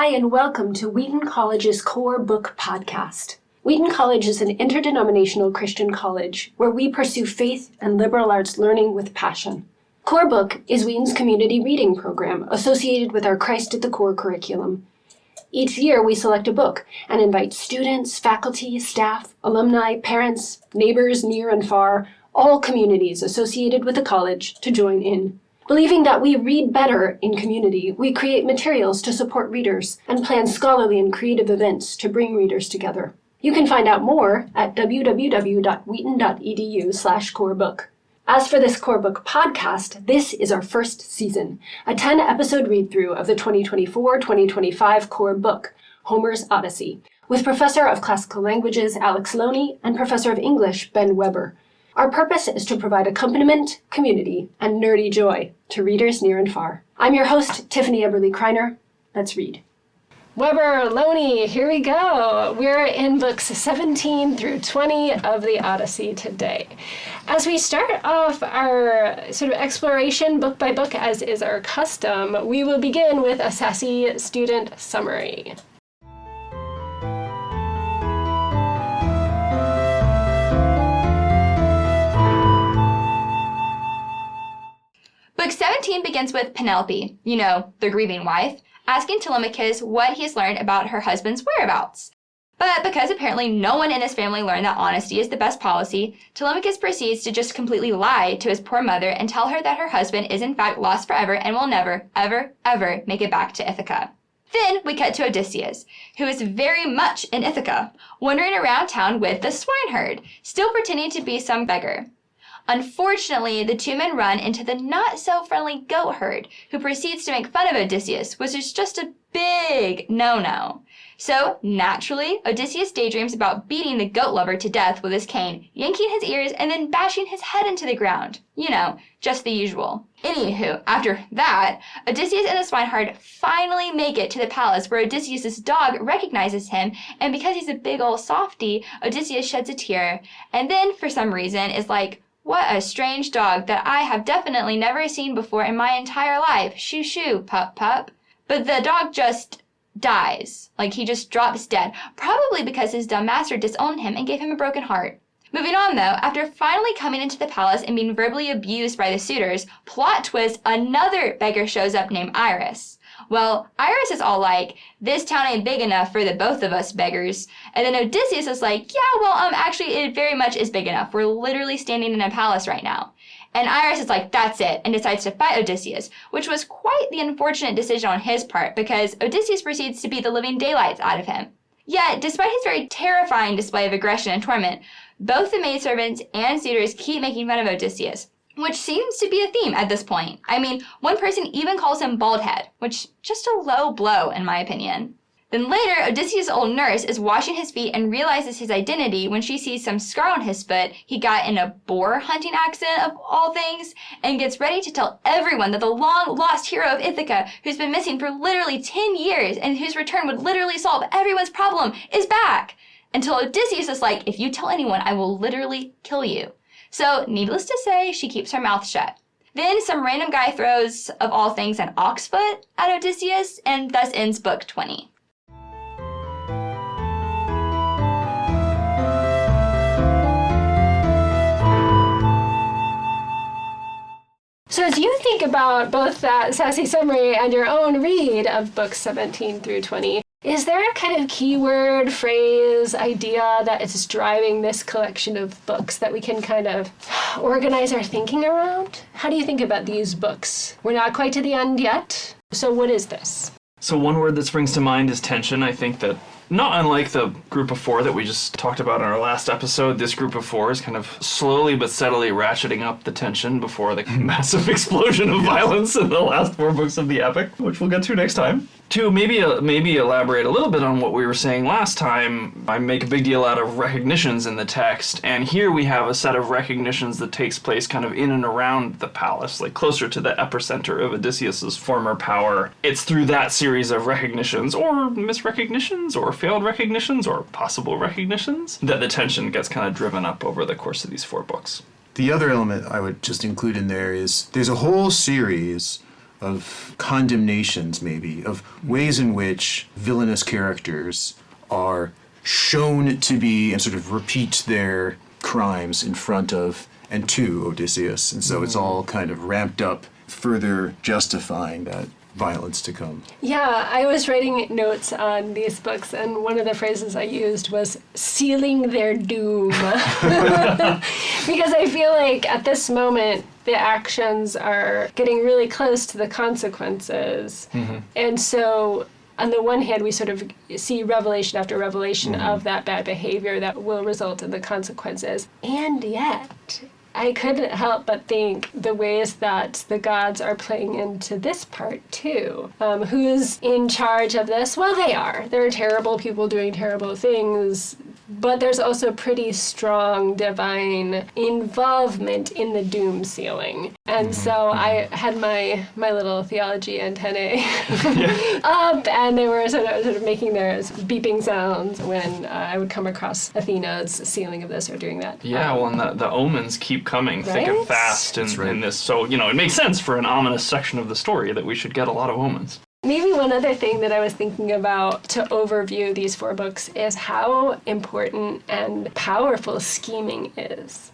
Hi, and welcome to Wheaton College's Core Book Podcast. Wheaton College is an interdenominational Christian college where we pursue faith and liberal arts learning with passion. Core Book is Wheaton's community reading program associated with our Christ at the Core curriculum. Each year we select a book and invite students, faculty, staff, alumni, parents, neighbors near and far, all communities associated with the college to join in. Believing that we read better in community, we create materials to support readers and plan scholarly and creative events to bring readers together. You can find out more at www.wheaton.edu/corebook. As for this Core Book podcast, this is our first season, a 10-episode read-through of the 2024-2025 Core Book, Homer's Odyssey, with Professor of Classical Languages Alex Loney and Professor of English Ben Weber. Our purpose is to provide accompaniment, community, and nerdy joy to readers near and far. I'm your host, Tiffany Eberly-Kreiner. Let's read. Weber, Loney, here we go. We're in books 17 through 20 of the Odyssey today. As we start off our sort of exploration book by book, as is our custom, we will begin with a Sassy student summary. Book 17 begins with Penelope, the grieving wife, asking Telemachus what he's learned about her husband's whereabouts. But because apparently no one in his family learned that honesty is the best policy, Telemachus proceeds to just completely lie to his poor mother and tell her that her husband is in fact lost forever and will never, ever, ever make it back to Ithaca. Then we cut to Odysseus, who is very much in Ithaca, wandering around town with the swineherd, still pretending to be some beggar. Unfortunately, the two men run into the not-so-friendly goat herd, who proceeds to make fun of Odysseus, which is just a big no-no. So, naturally, Odysseus daydreams about beating the goat lover to death with his cane, yanking his ears, and then bashing his head into the ground. Just the usual. Anywho, after that, Odysseus and the swineherd finally make it to the palace where Odysseus' dog recognizes him, and because he's a big ol' softy, Odysseus sheds a tear, and then, for some reason, is like, "What a strange dog that I have definitely never seen before in my entire life. Shoo shoo, pup pup." But the dog just dies. He just drops dead. Probably because his dumb master disowned him and gave him a broken heart. Moving on though, after finally coming into the palace and being verbally abused by the suitors, plot twist, another beggar shows up named Iris. Well, Iris is all like, "This town ain't big enough for the both of us beggars." And then Odysseus is like, actually it very much is big enough. We're literally standing in a palace right now. And Iris is like, that's it, and decides to fight Odysseus, which was quite the unfortunate decision on his part because Odysseus proceeds to beat the living daylights out of him. Yet, despite his very terrifying display of aggression and torment, both the maidservants and suitors keep making fun of Odysseus, which seems to be a theme at this point. One person even calls him Baldhead, which just a low blow in my opinion. Then later, Odysseus' old nurse is washing his feet and realizes his identity when she sees some scar on his foot he got in a boar hunting accident of all things, and gets ready to tell everyone that the long-lost hero of Ithaca, who's been missing for literally 10 years and whose return would literally solve everyone's problem, is back. Until Odysseus is like, "If you tell anyone, I will literally kill you." So, needless to say, she keeps her mouth shut. Then some random guy throws, of all things, an ox foot at Odysseus, and thus ends book 20. So as you think about both that Sassy summary and your own read of books 17 through 20, is there a kind of keyword, phrase, idea that is driving this collection of books that we can kind of organize our thinking around? How do you think about these books? We're not quite to the end yet, so what is this? So one word that springs to mind is tension. I think that not unlike the group of four that we just talked about in our last episode, this group of four is kind of slowly but steadily ratcheting up the tension before the massive explosion of violence in the last four books of the epic, which we'll get to next time. To maybe elaborate a little bit on what we were saying last time, I make a big deal out of recognitions in the text, and here we have a set of recognitions that takes place kind of in and around the palace, closer to the epicenter of Odysseus's former power. It's through that series of recognitions, or misrecognitions, or failed recognitions, or possible recognitions, that the tension gets kind of driven up over the course of these four books. The other element I would just include in there is there's a whole series of condemnations, maybe, of ways in which villainous characters are shown to be and sort of repeat their crimes in front of and to Odysseus. And so it's all kind of ramped up, further justifying that violence to come. Yeah, I was writing notes on these books, and one of the phrases I used was sealing their doom. Because I feel like at this moment, the actions are getting really close to the consequences. And so on the one hand, we sort of see revelation after revelation of that bad behavior that will result in the consequences. And yet, I couldn't help but think the ways that the gods are playing into this part too. Who's in charge of this? Well, they are. There are terrible people doing terrible things, but there's also pretty strong divine involvement in the doom sealing. And so I had my little theology antennae up, and they were sort of making their beeping sounds when I would come across Athena's sealing of this or doing that. Yeah, well, and the omens keep coming thick and fast in this. So, it makes sense for an ominous section of the story that we should get a lot of omens. Maybe one other thing that I was thinking about to overview these 4 books is how important and powerful scheming is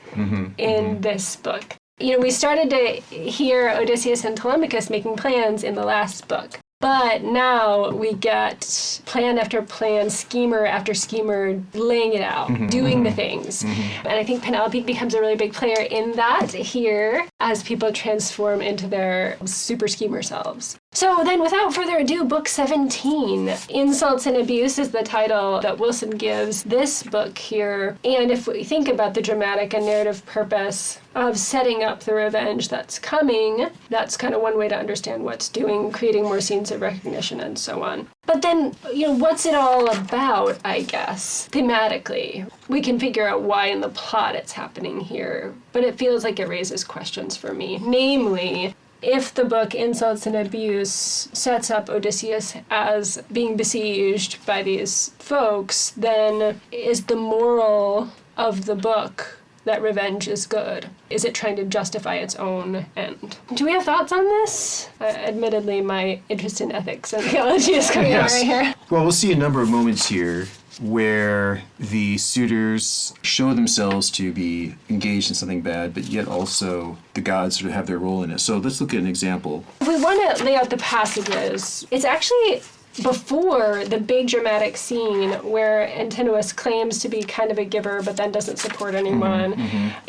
in this book. We started to hear Odysseus and Telemachus making plans in the last book. But now we get plan after plan, schemer after schemer, laying it out, doing the things. And I think Penelope becomes a really big player in that here as people transform into their super schemer selves. So then, without further ado, Book 17, Insults and Abuse, is the title that Wilson gives this book here. And if we think about the dramatic and narrative purpose of setting up the revenge that's coming, that's kind of one way to understand what's doing, creating more scenes of recognition and so on. But then, what's it all about, I guess, thematically? We can figure out why in the plot it's happening here, but it feels like it raises questions for me. Namely, if the book Insults and Abuse sets up Odysseus as being besieged by these folks, then is the moral of the book that revenge is good? Is it trying to justify its own end? Do we have thoughts on this? Admittedly, my interest in ethics and theology is coming out right here. Well, we'll see a number of moments here where the suitors show themselves to be engaged in something bad, but yet also the gods sort of have their role in it. So let's look at an example. If we want to lay out the passages, it's actually before the big dramatic scene where Amphinomus claims to be kind of a giver but then doesn't support anyone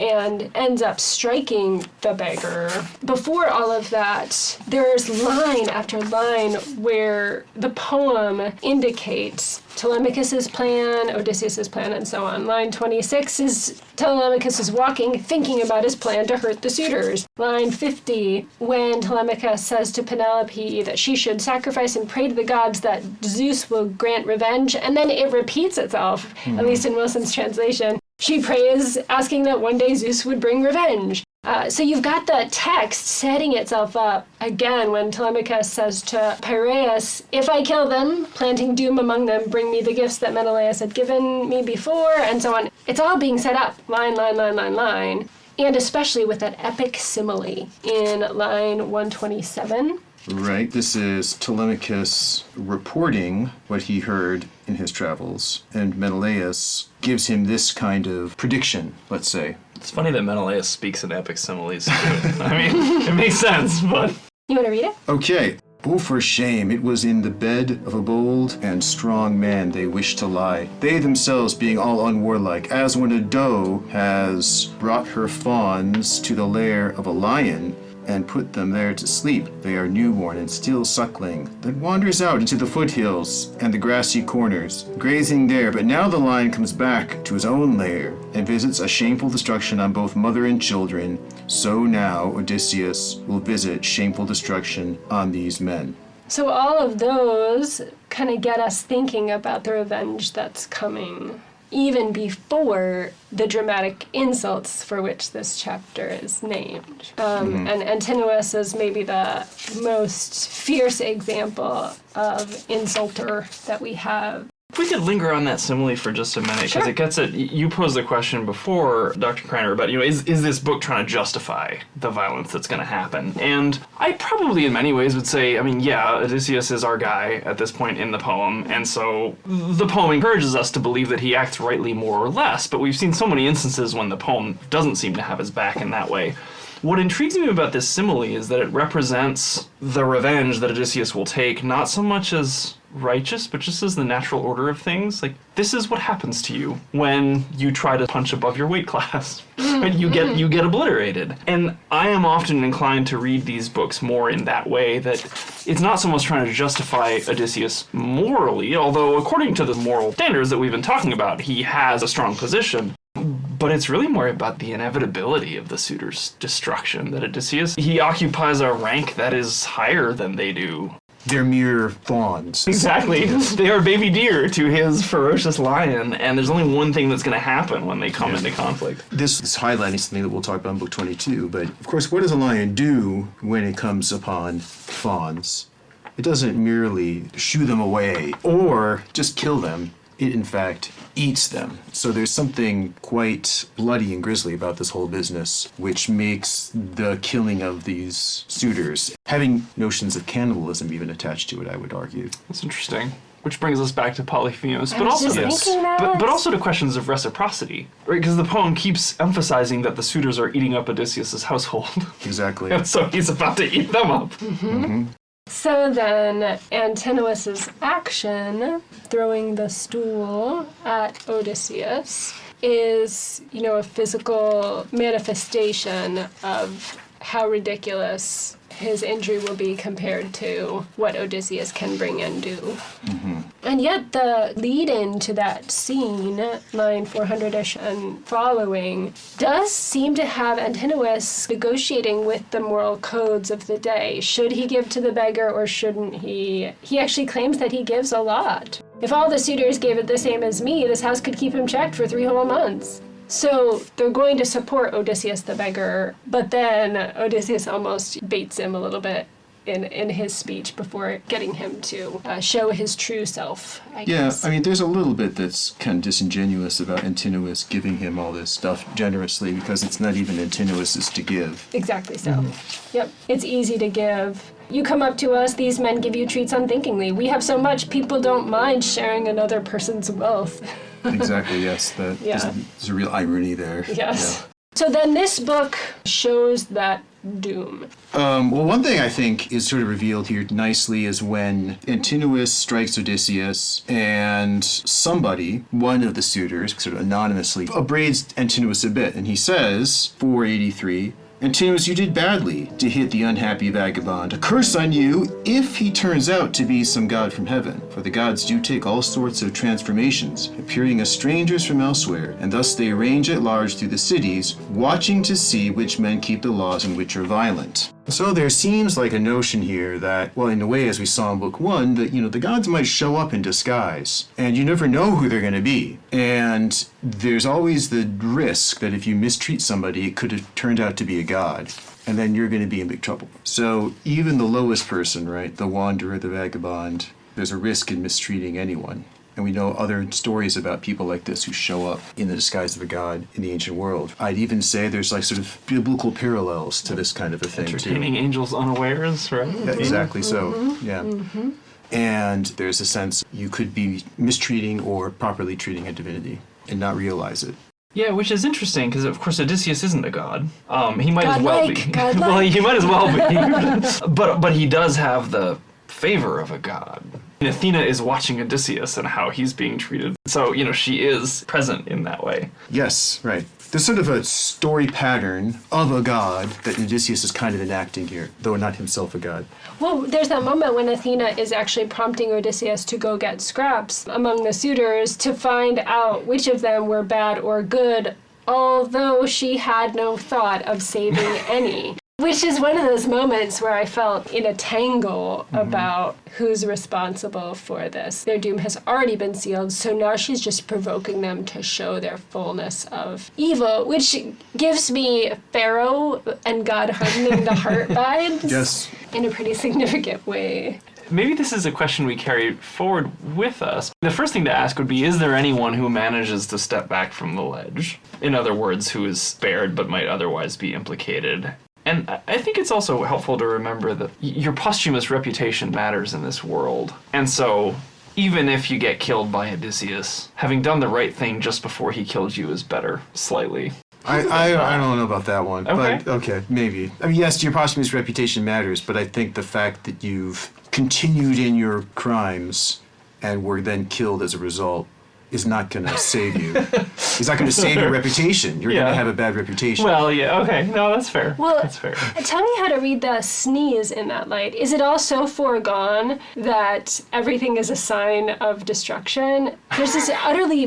and ends up striking the beggar. Before all of that, there's line after line where the poem indicates Telemachus' plan, Odysseus' plan, and so on. Line 26 is Telemachus is walking, thinking about his plan to hurt the suitors. Line 50, when Telemachus says to Penelope that she should sacrifice and pray to the gods that Zeus will grant revenge, and then it repeats itself, at least in Wilson's translation. She prays, asking that one day Zeus would bring revenge. So you've got the text setting itself up again when Telemachus says to Piraeus, if I kill them, planting doom among them, bring me the gifts that Menelaus had given me before, and so on. It's all being set up, line, line, line, line, line, and especially with that epic simile in line 127. Right, this is Telemachus reporting what he heard in his travels, and Menelaus gives him this kind of prediction, let's say. It's funny that Menelaus speaks in epic similes. I mean, it makes sense, but... You want to read it? Okay. Oh, for shame, it was in the bed of a bold and strong man they wished to lie. They themselves being all unwarlike, as when a doe has brought her fawns to the lair of a lion, and put them there to sleep. They are newborn and still suckling, then wanders out into the foothills and the grassy corners, grazing there, but now the lion comes back to his own lair and visits a shameful destruction on both mother and children. So now Odysseus will visit shameful destruction on these men. So all of those kind of get us thinking about the revenge that's coming, even before the dramatic insults for which this chapter is named. And Amphinomus is maybe the most fierce example of insulter that we have. If we could linger on that simile for just a minute, because it gets at, you posed the question before, Dr. Kreiner, about, is this book trying to justify the violence that's going to happen? And I probably in many ways would say, Odysseus is our guy at this point in the poem, and so the poem encourages us to believe that he acts rightly more or less, but we've seen so many instances when the poem doesn't seem to have his back in that way. What intrigues me about this simile is that it represents the revenge that Odysseus will take, not so much as righteous, but just as the natural order of things. Like, this is what happens to you when you try to punch above your weight class. And you get obliterated. And I am often inclined to read these books more in that way, that it's not so much trying to justify Odysseus morally, although according to the moral standards that we've been talking about, he has a strong position. But it's really more about the inevitability of the suitor's destruction, that Odysseus, he occupies a rank that is higher than they do. They're mere fawns. Exactly. They are baby deer to his ferocious lion, and there's only one thing that's going to happen when they come into conflict. This is highlighting something that we'll talk about in book 22, but of course, what does a lion do when it comes upon fawns? It doesn't merely shoo them away or just kill them. It, in fact, eats them. So there's something quite bloody and grisly about this whole business, which makes the killing of these suitors having notions of cannibalism even attached to it, I would argue. That's interesting. Which brings us back to Polyphemus, but also to questions of reciprocity, right? Because the poem keeps emphasizing that the suitors are eating up Odysseus' household. Exactly. And so he's about to eat them up. So then, Antinous' action, throwing the stool at Odysseus, is, a physical manifestation of how ridiculous his injury will be compared to what Odysseus can bring and do. And yet the lead-in to that scene, line 400-ish and following, does seem to have Antinous negotiating with the moral codes of the day. Should he give to the beggar or shouldn't he? He actually claims that he gives a lot. If all the suitors gave it the same as me, this house could keep him checked for 3 whole months. So they're going to support Odysseus the beggar, but then Odysseus almost baits him a little bit in his speech before getting him to show his true self, I guess. Yeah, I mean, there's a little bit that's kind of disingenuous about Antinous giving him all this stuff generously, because it's not even Antinous' to give. Exactly so. Yep, it's easy to give. You come up to us, these men give you treats unthinkingly. We have so much, people don't mind sharing another person's wealth. Exactly, yes. There's a real irony there. Yes. Yeah. So then this book shows that doom. Well, one thing I think is sort of revealed here nicely is when Antinous strikes Odysseus and somebody, one of the suitors, sort of anonymously, upbraids Antinous a bit. And he says, 483, Antinous, you did badly to hit the unhappy vagabond. A curse on you if he turns out to be some god from heaven. For the gods do take all sorts of transformations, appearing as strangers from elsewhere, and thus they range at large through the cities, watching to see which men keep the laws and which are violent. So there seems like a notion here that, well, in a way, as we saw in book 1, that, the gods might show up in disguise, and you never know who they're going to be. And there's always the risk that if you mistreat somebody, it could have turned out to be a god, and then you're going to be in big trouble. So even the lowest person, right, the wanderer, the vagabond, there's a risk in mistreating anyone. And we know other stories about people like this who show up in the disguise of a god in the ancient world. I'd even say there's like sort of biblical parallels to this kind of a thing too. Entertaining angels unawares, right? Yeah, exactly so, yeah. And there's a sense you could be mistreating or properly treating a divinity and not realize it. Yeah, which is interesting because, of course, Odysseus isn't a god. He might as well be. Godlike. Well, he might as well be. but he does have the favor of a god. Athena is watching Odysseus and how he's being treated. So, she is present in that way. Yes, right. There's sort of a story pattern of a god that Odysseus is kind of enacting here, though not himself a god. Well, there's that moment when Athena is actually prompting Odysseus to go get scraps among the suitors to find out which of them were bad or good, although she had no thought of saving any. Which is one of those moments where I felt in a tangle about who's responsible for this. Their doom has already been sealed, so now she's just provoking them to show their fullness of evil, which gives me Pharaoh and God hardening the heart vibes. Yes. In a pretty significant way. maybe this is a question we carry forward with us. The first thing to ask would be, is there anyone who manages to step back from the ledge? In other words, who is spared but might otherwise be implicated? And I think it's also helpful to remember that your posthumous reputation matters in this world. And so, even if you get killed by Odysseus, having done the right thing just before he killed you is better, slightly. I don't know about that one, Okay. but okay, maybe. I mean, yes, your posthumous reputation matters, but I think the fact that you've continued in your crimes and were then killed as a result is not going to save you. It's not going to save your reputation. You're going to have a bad reputation. Well, yeah, okay. No, that's fair. Well, that's fair. Tell me how to read the sneeze in that light. Is it all so foregone that everything is a sign of destruction? There's this utterly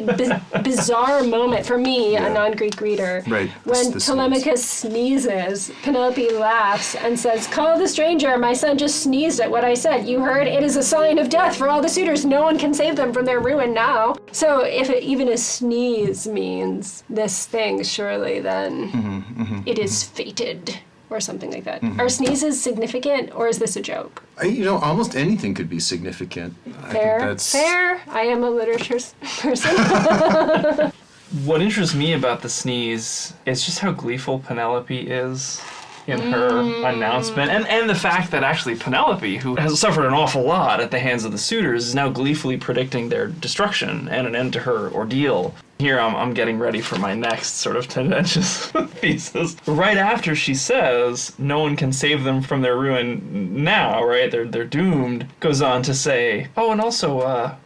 bizarre moment for me, a non-Greek reader, Right. when The Telemachus sneezes. Penelope laughs and says, "Call the stranger. My son just sneezed at what I said. You heard? It is a sign of death for all the suitors. No one can save them from their ruin now." So if even a sneeze means this thing, surely then it is fated or something like that. Are sneezes significant, or is this a joke? Almost anything could be significant. Fair. I am a literature person. What interests me about the sneeze is just how gleeful Penelope is in her announcement. And the fact that actually Penelope, who has suffered an awful lot at the hands of the suitors, is now gleefully predicting their destruction and an end to her ordeal. Here I'm getting ready for my next sort of tendentious thesis. Right after she says, no one can save them from their ruin now, right? They're doomed. Goes on to say, oh, and also,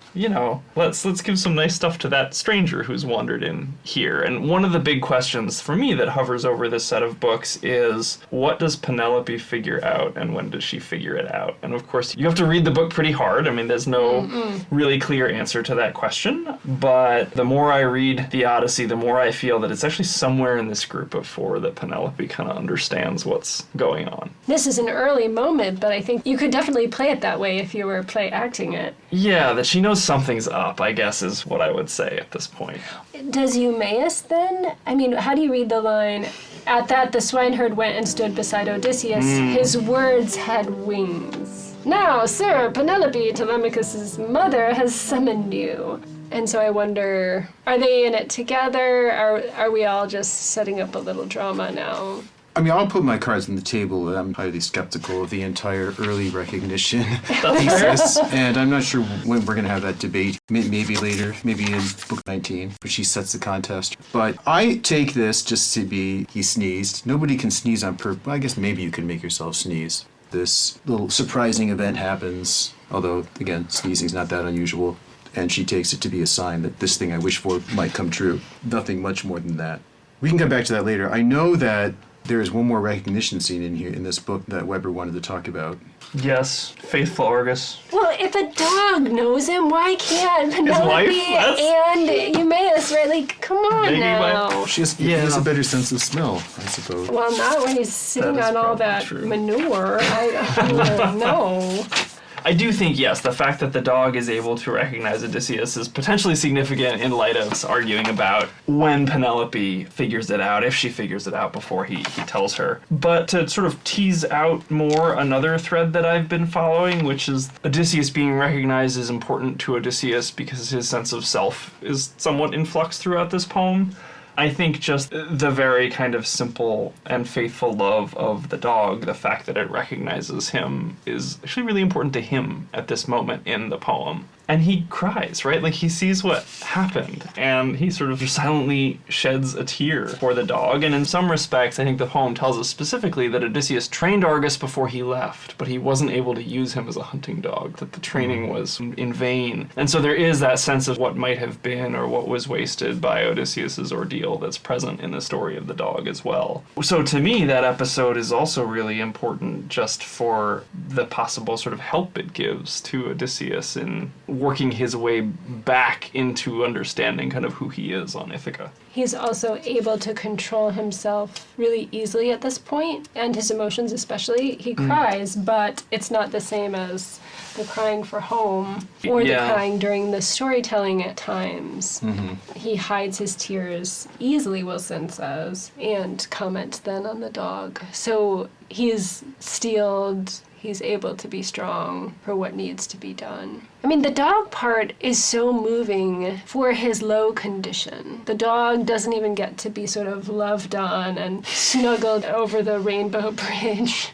let's give some nice stuff to that stranger who's wandered in here. And one of the big questions for me that hovers over this set of books is, what does Penelope figure out and when does she figure it out? And of course, you have to read the book pretty hard. I mean, there's no really clear answer to that question. But the more I read the Odyssey, the more I feel that it's actually somewhere in this group of four that Penelope kind of understands what's going on. This is an early moment, but I think you could definitely play it that way if you were play acting it. Yeah, that she knows something's up, I guess, is what I would say at this point. Does Eumaeus then? I mean, how do you read the line? At that, the swineherd went and stood beside Odysseus. His words had wings. Now, sir, Penelope, Telemachus' mother, has summoned you. And so I wonder, are they in it together? Are we all just setting up a little drama now? I mean, I'll put my cards on the table that I'm highly skeptical of the entire early recognition thesis, and I'm not sure when we're going to have that debate. Maybe later, maybe in book 19, where she sets the contest. But I take this just to be, he sneezed. Nobody can sneeze on purpose. Well, I guess maybe you can make yourself sneeze. This little surprising event happens, although, again, sneezing's not that unusual. And she takes it to be a sign that this thing I wish for might come true. Nothing much more than that. We can come back to that later. I know that there is one more recognition scene in here in this book that Weber wanted to talk about. Yes, faithful Argos. Well, if a dog knows him, why can't Penelope and Eumaeus, right? Like, come on now. He has a better sense of smell, I suppose. Well, not when he's sitting on all that manure. I don't know. I do think, yes, the fact that the dog is able to recognize Odysseus is potentially significant in light of us arguing about when Penelope figures it out, if she figures it out before he tells her. But to sort of tease out more another thread that I've been following, which is Odysseus being recognized is important to Odysseus because his sense of self is somewhat in flux throughout this poem. I think just the very kind of simple and faithful love of the dog, the fact that it recognizes him, is actually really important to him at this moment in the poem. And he cries, right? Like, he sees what happened, and he sort of silently sheds a tear for the dog. And in some respects, I think the poem tells us specifically that Odysseus trained Argus before he left, but he wasn't able to use him as a hunting dog, that the training was in vain. And so there is that sense of what might have been or what was wasted by Odysseus's ordeal that's present in the story of the dog as well. So to me, that episode is also really important just for the possible sort of help it gives to Odysseus in working his way back into understanding kind of who he is on Ithaca. He's also able to control himself really easily at this point, and his emotions especially. He cries, but it's not the same as the crying for home or the crying during the storytelling at times. He hides his tears easily, Wilson says, and comments then on the dog. So he's steeled, He's able to be strong for what needs to be done. I mean, the dog part is so moving for his low condition. The dog doesn't even get to be sort of loved on and snuggled over the rainbow bridge,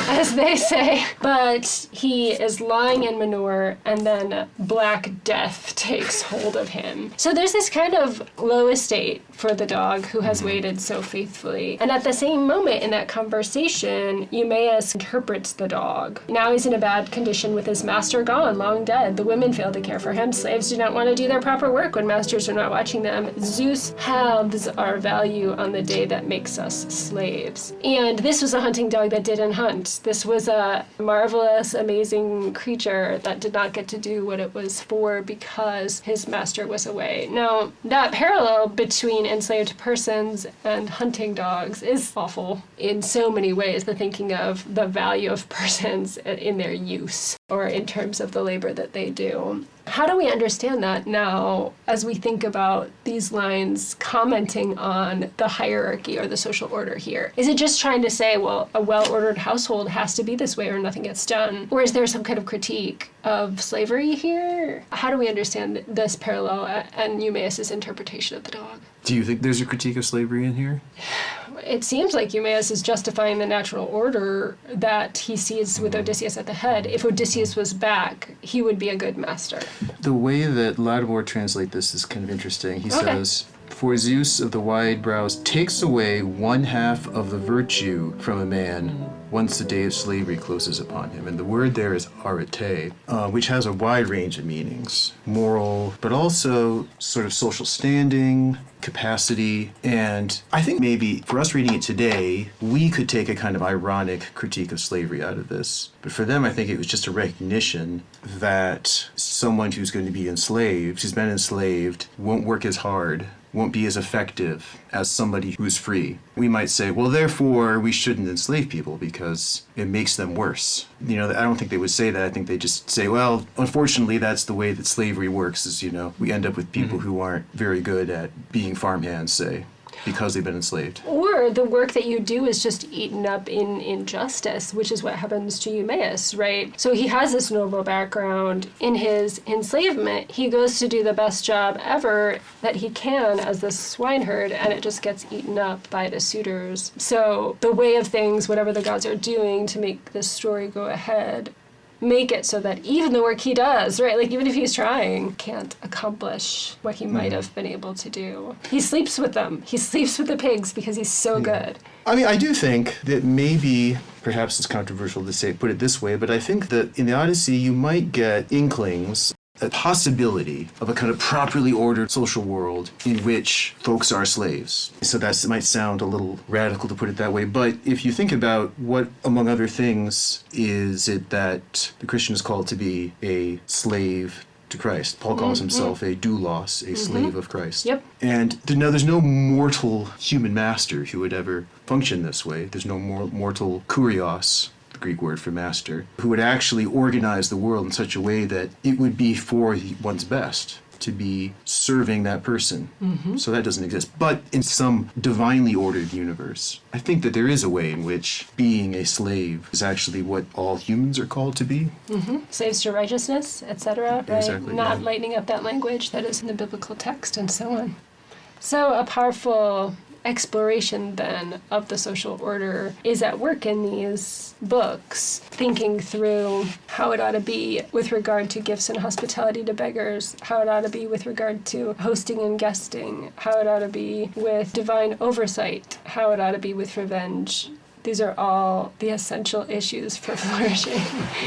as they say. But he is lying in manure, and then Black Death takes hold of him. So there's this kind of low estate for the dog who has waited so faithfully. And at the same moment in that conversation, Eumaeus interprets the dog. Now he's in a bad condition with his master gone, long dead. The women fail to care for him. Slaves do not want to do their proper work when masters are not watching them. Zeus halves our value on the day that makes us slaves. And this was a hunting dog that didn't hunt. This was a marvelous, amazing creature that did not get to do what it was for because his master was away. Now, that parallel between enslaved persons and hunting dogs is awful in so many ways. The thinking of the value of persons in their use or in terms of the labor that they do. How do we understand that now as we think about these lines commenting on the hierarchy or the social order here? Is it just trying to say, well, a well-ordered household has to be this way or nothing gets done? Or is there some kind of critique of slavery here? How do we understand this parallel and Eumaeus' interpretation of the dog? Do you think there's a critique of slavery in here? It seems like Eumaeus is justifying the natural order that he sees with Odysseus at the head. If Odysseus was back, he would be a good master. The way that Lattimore translates this is kind of interesting. He says, "For Zeus of the wide brows takes away one half of the virtue from a man once the day of slavery closes upon him." And the word there is arete, which has a wide range of meanings. Moral, but also sort of social standing, capacity. And I think maybe for us reading it today, we could take a kind of ironic critique of slavery out of this. But for them, I think it was just a recognition that someone who's going to be enslaved, who's been enslaved, won't work as hard, won't be as effective as somebody who's free. We might say, well, therefore, we shouldn't enslave people because it makes them worse. You know, I don't think they would say that. I think they just say, well, unfortunately, that's the way that slavery works is, you know, we end up with people who aren't very good at being farmhands, say, because they've been enslaved. Or the work that you do is just eaten up in injustice, which is what happens to Eumaeus, right? So he has this noble background. In his enslavement, he goes to do the best job ever that he can as this swineherd, and it just gets eaten up by the suitors. So the way of things, whatever the gods are doing to make this story go ahead, make it so that even the work he does, right, like even if he's trying, can't accomplish what he might have been able to do. He sleeps with them. He sleeps with the pigs because he's so good. I mean, I do think that maybe, perhaps it's controversial to say, put it this way, but I think that in the Odyssey you might get inklings, a possibility of a kind of properly ordered social world in which folks are slaves. So that might sound a little radical to put it that way, but if you think about what, among other things, is it that the Christian is called to be a slave to Christ. Paul calls himself a doulos, a slave of Christ. Yep. And there's no mortal human master who would ever function this way. There's no mortal kurios, the Greek word for master, who would actually organize the world in such a way that it would be for one's best to be serving that person. So that doesn't exist. But in some divinely ordered universe, I think that there is a way in which being a slave is actually what all humans are called to be. Slaves to righteousness, etc., right? Exactly, Not yeah. lightening up that language that is in the biblical text and so on. So a powerful exploration then of the social order is at work in these books, thinking through how it ought to be with regard to gifts and hospitality to beggars, how it ought to be with regard to hosting and guesting, how it ought to be with divine oversight, how it ought to be with revenge. These are all the essential issues for flourishing.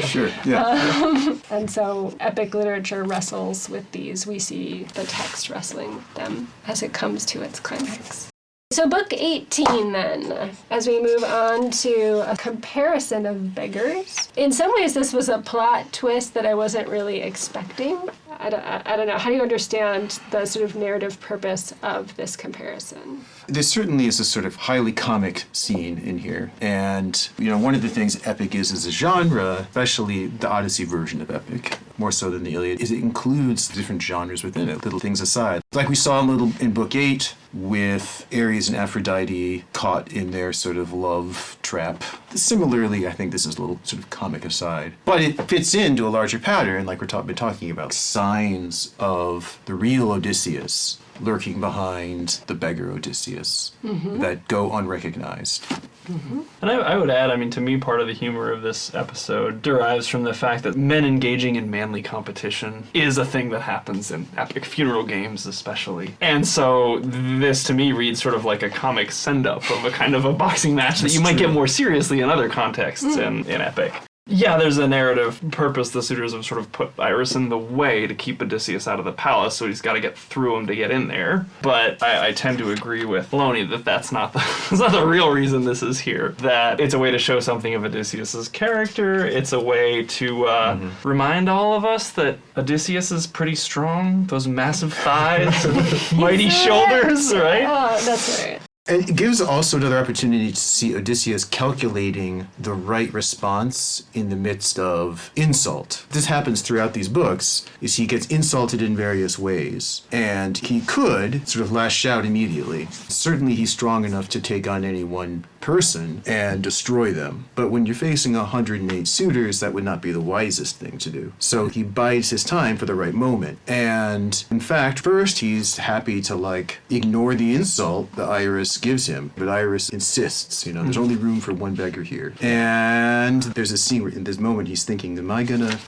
Sure, yeah. And so epic literature wrestles with these. We see the text wrestling them as it comes to its climax. So book 18 then, as we move on to a comparison of beggars. In some ways this was a plot twist that I wasn't really expecting. I don't know. How do you understand the sort of narrative purpose of this comparison? There certainly is a sort of highly comic scene in here. And, you know, one of the things epic is as a genre, especially the Odyssey version of epic, more so than the Iliad, is it includes different genres within it, little things aside. Like we saw in book 8, with Ares and Aphrodite caught in their sort of love trap. Similarly, I think this is a little sort of comic aside, but it fits into a larger pattern, like been talking about. Signs of the real Odysseus lurking behind the beggar Odysseus that go unrecognized. And I would add, I mean, to me, part of the humor of this episode derives from the fact that men engaging in manly competition is a thing that happens in epic funeral games, especially. And so this, to me, reads sort of like a comic send-up of a kind of a boxing match that you might get more seriously in other contexts in epic. Yeah, there's a narrative purpose. The suitors have sort of put Iris in the way to keep Odysseus out of the palace, so he's got to get through him to get in there. But I tend to agree with Maloney that that's not the real reason this is here. That it's a way to show something of Odysseus's character. It's a way to remind all of us that Odysseus is pretty strong. Those massive thighs and mighty shoulders, right? Oh, that's right. And it gives also another opportunity to see Odysseus calculating the right response in the midst of insult. This happens throughout these books, is he gets insulted in various ways, and he could sort of lash out immediately. Certainly he's strong enough to take on any one person and destroy them. But when you're facing 108 suitors, that would not be the wisest thing to do. So he bides his time for the right moment. And in fact, first he's happy to ignore the insult that Iris gives him. But Iris insists, there's only room for one beggar here. And there's a scene where in this moment he's thinking,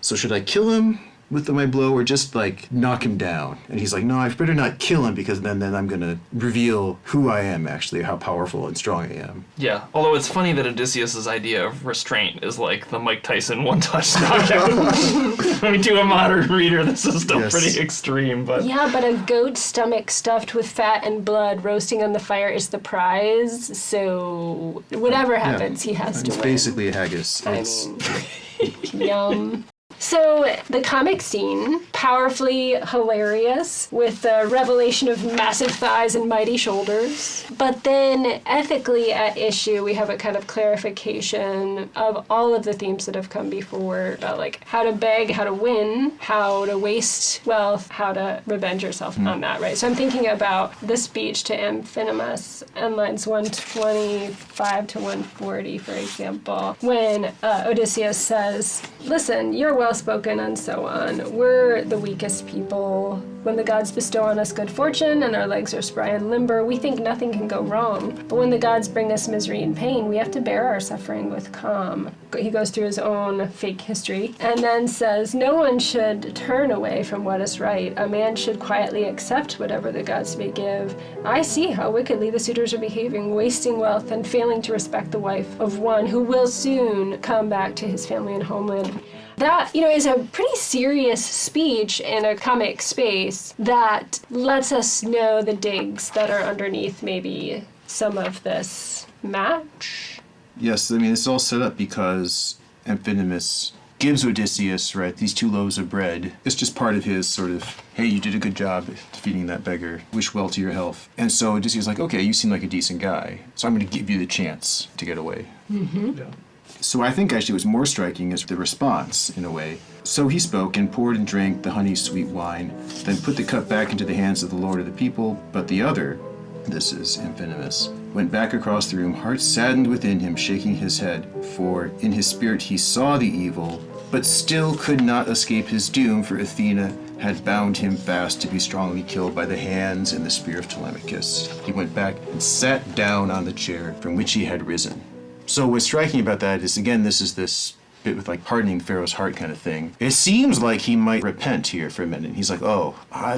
should I kill him with my blow or just knock him down? And he's like, no, I better not kill him because then I'm going to reveal who I am actually, how powerful and strong I am. Yeah, although it's funny that Odysseus's idea of restraint is like the Mike Tyson one-touch knockout. I mean, to a modern reader, this is still pretty extreme, but... Yeah, but a goat stomach stuffed with fat and blood roasting on the fire is the prize, so whatever happens, he has to it's win. Basically a haggis. Yum. So the comic scene, powerfully hilarious with the revelation of massive thighs and mighty shoulders. But then ethically at issue, we have a kind of clarification of all of the themes that have come before about how to beg, how to win, how to waste wealth, how to revenge yourself on that, right? So I'm thinking about the speech to Amphinomus and lines 125 to 140, for example, when Odysseus says, listen, you're well-spoken and so on. We're the weakest people. When the gods bestow on us good fortune and our legs are spry and limber, we think nothing can go wrong. But when the gods bring us misery and pain, we have to bear our suffering with calm. He goes through his own fake history and then says, no one should turn away from what is right. A man should quietly accept whatever the gods may give. I see how wickedly the suitors are behaving, wasting wealth and failing to respect the wife of one who will soon come back to his family and homeland. That, is a pretty serious speech in a comic space that lets us know the digs that are underneath maybe some of this match. Yes, it's all set up because Amphinomus gives Odysseus, these 2 loaves of bread. It's just part of his sort of, hey, you did a good job defeating that beggar. Wish well to your health. And so Odysseus is like, okay, you seem like a decent guy, so I'm going to give you the chance to get away. Mm-hmm. Yeah. So I think actually what's more striking is the response, in a way. So he spoke and poured and drank the honey-sweet wine, then put the cup back into the hands of the lord of the people. But the other, this is Amphinomus, went back across the room, heart saddened within him, shaking his head. For in his spirit he saw the evil, but still could not escape his doom, for Athena had bound him fast to be strongly killed by the hands and the spear of Telemachus. He went back and sat down on the chair from which he had risen. So what's striking about that is, again, this is this bit with hardening Pharaoh's heart kind of thing. It seems like he might repent here for a minute. He's like,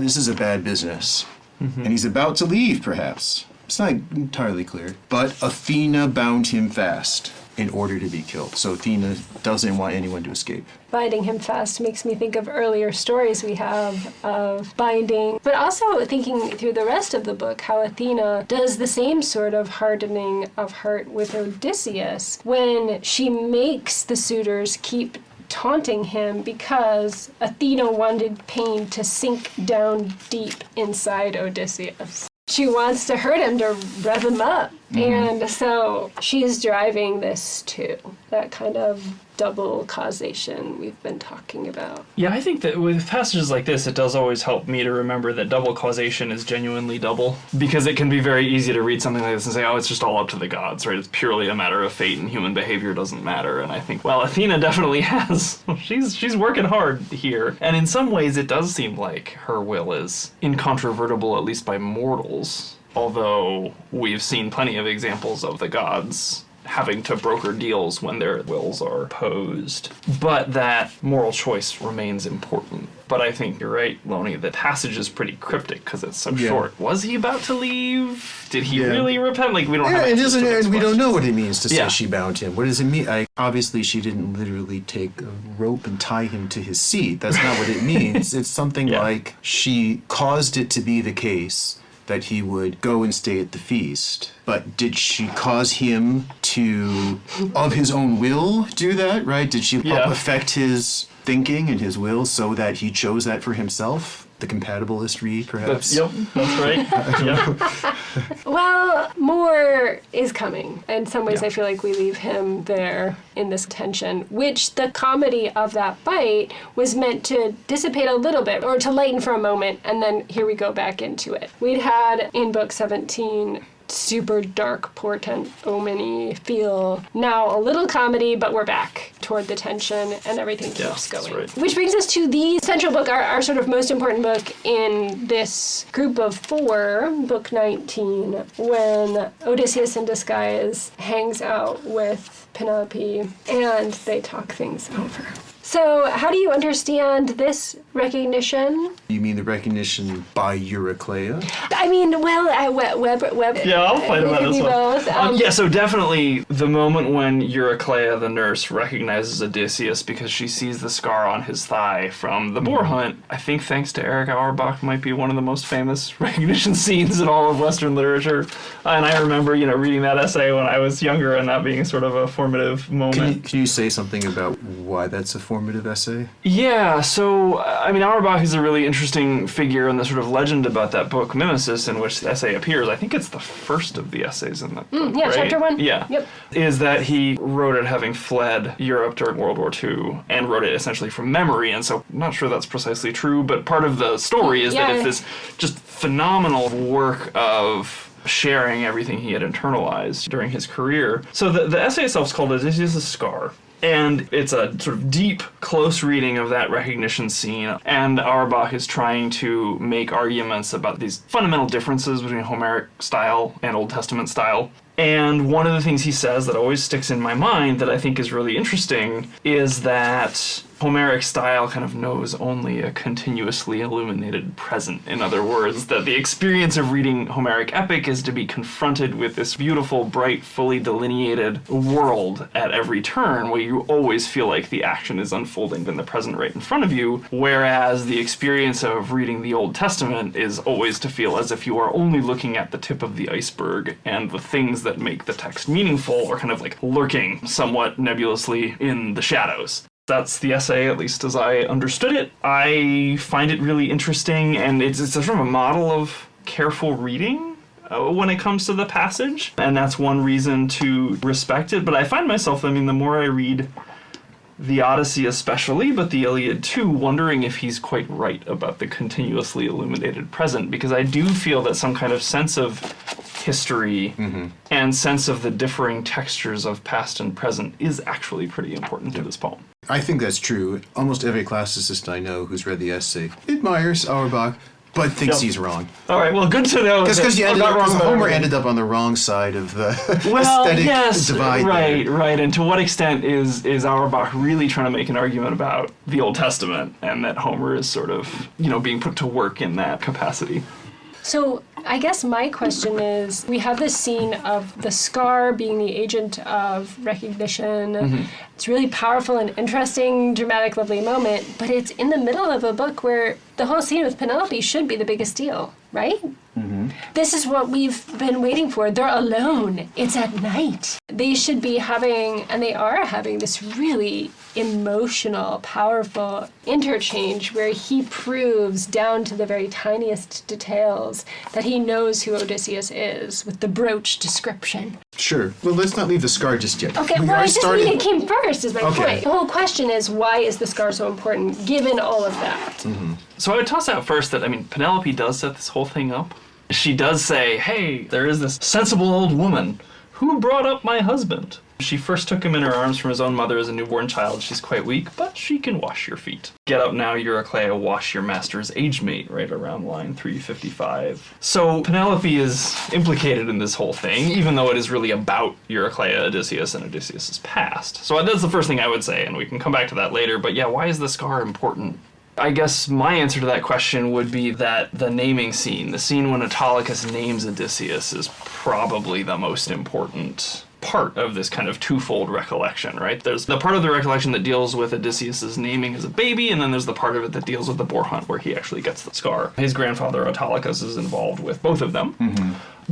this is a bad business. And he's about to leave, perhaps. It's not entirely clear. But Athena bound him fast in order to be killed. So Athena doesn't want anyone to escape. Binding him fast makes me think of earlier stories we have of binding, but also thinking through the rest of the book how Athena does the same sort of hardening of heart with Odysseus when she makes the suitors keep taunting him because Athena wanted pain to sink down deep inside Odysseus. She wants to hurt him to rev him up. And so she's driving this too. That kind of double causation we've been talking about. Yeah, I think that with passages like this, it does always help me to remember that double causation is genuinely double, because it can be very easy to read something like this and say, oh, it's just all up to the gods, right? It's purely a matter of fate and human behavior doesn't matter. And I think, well, Athena definitely has. She's working hard here. And in some ways, it does seem like her will is incontrovertible, at least by mortals. Although we've seen plenty of examples of the gods having to broker deals when their wills are opposed. But that moral choice remains important. But I think you're right, Lonnie, the passage is pretty cryptic because it's so short. Was he about to leave? Did he really repent? Like, we don't have answers to those and we don't know what it means to say Yeah. she bound him. What does it mean? Obviously, she didn't literally take a rope and tie him to his seat. That's not what it means. It's something like she caused it to be the case that he would go and stay at the feast. But did she cause him to, of his own will, do that, right? Did she help affect his thinking and his will so that he chose that for himself? The compatibilist read, perhaps? That's right. Yep. Well, more is coming. In some ways, I feel like we leave him there in this tension, which the comedy of that fight was meant to dissipate a little bit, or to lighten for a moment, and then here we go back into it. We'd had in book 17 super dark, portent, omen-y feel. Now a little comedy, but we're back toward the tension and everything keeps going. That's right. Which brings us to the central book, our sort of most important book in this group of 4, book 19, when Odysseus in disguise hangs out with Penelope and they talk things over. So, how do you understand this recognition? You mean the recognition by Eurycleia? I mean, well, Web. Yeah, I'll fight about this one. Both. Yeah, so definitely the moment when Eurycleia, the nurse, recognizes Odysseus because she sees the scar on his thigh from the Boarhunt, I think thanks to Eric Auerbach, might be one of the most famous recognition scenes in all of Western literature. And I remember, reading that essay when I was younger and that being sort of a formative moment. Can you say something about why that's a formative essay? Yeah, so, Auerbach is a really interesting figure in the sort of legend about that book, Mimesis, in which the essay appears. I think it's the first of the essays in that book, yeah, right? chapter 1. Yeah. Yep. Is that he wrote it having fled Europe during World War II and wrote it essentially from memory, and so I'm not sure that's precisely true, but part of the story is that it's this just phenomenal work of sharing everything he had internalized during his career. So the essay itself is called Odysseus' Scar. And it's a sort of deep, close reading of that recognition scene. And Auerbach is trying to make arguments about these fundamental differences between Homeric style and Old Testament style. And one of the things he says that always sticks in my mind that I think is really interesting is that Homeric style kind of knows only a continuously illuminated present. In other words, that the experience of reading Homeric epic is to be confronted with this beautiful, bright, fully delineated world at every turn, where you always feel like the action is unfolding in the present right in front of you, whereas the experience of reading the Old Testament is always to feel as if you are only looking at the tip of the iceberg, and the things that make the text meaningful are kind of like lurking somewhat nebulously in the shadows. That's the essay, at least as I understood it. I find it really interesting, and it's sort of a model of careful reading when it comes to the passage, and that's one reason to respect it. But I find myself, the more I read the Odyssey especially, but the Iliad too, wondering if he's quite right about the continuously illuminated present, because I do feel that some kind of sense of history and sense of the differing textures of past and present is actually pretty important to this poem. I think that's true. Almost every classicist I know who's read the essay admires Auerbach, but thinks he's wrong. All right, well, good to know. Because Homer ended up on the wrong side of the aesthetic divide. Right. And to what extent is Auerbach really trying to make an argument about the Old Testament, and that Homer is sort of, being put to work in that capacity? So I guess my question is, we have this scene of the scar being the agent of recognition. It's really powerful and interesting, dramatic, lovely moment, but it's in the middle of a book where the whole scene with Penelope should be the biggest deal, right? This is what we've been waiting for. They're alone. It's at night. They should be having, and they are having, this really emotional, powerful interchange where he proves down to the very tiniest details that he knows who Odysseus is with the brooch description. Sure. Well, let's not leave the scar just yet. Okay, We well, I already just mean it came first, is my Okay. point. The whole question is, why is the scar so important, given all of that? So I would toss out first that, Penelope does set this whole thing up. She does say, hey, there is this sensible old woman who brought up my husband. She first took him in her arms from his own mother as a newborn child. She's quite weak, but she can wash your feet. Get up now, Eurycleia, wash your master's age mate, right around line 355. So Penelope is implicated in this whole thing, even though it is really about Eurycleia, Odysseus, and Odysseus' past. So that's the first thing I would say, and we can come back to that later. But yeah, why is the scar important? I guess my answer to that question would be that the naming scene, the scene when Autolycus names Odysseus, is probably the most important part of this kind of twofold recollection, right? There's the part of the recollection that deals with Odysseus' naming as a baby, and then there's the part of it that deals with the Boarhunt where he actually gets the scar. His grandfather Autolycus is involved with both of them,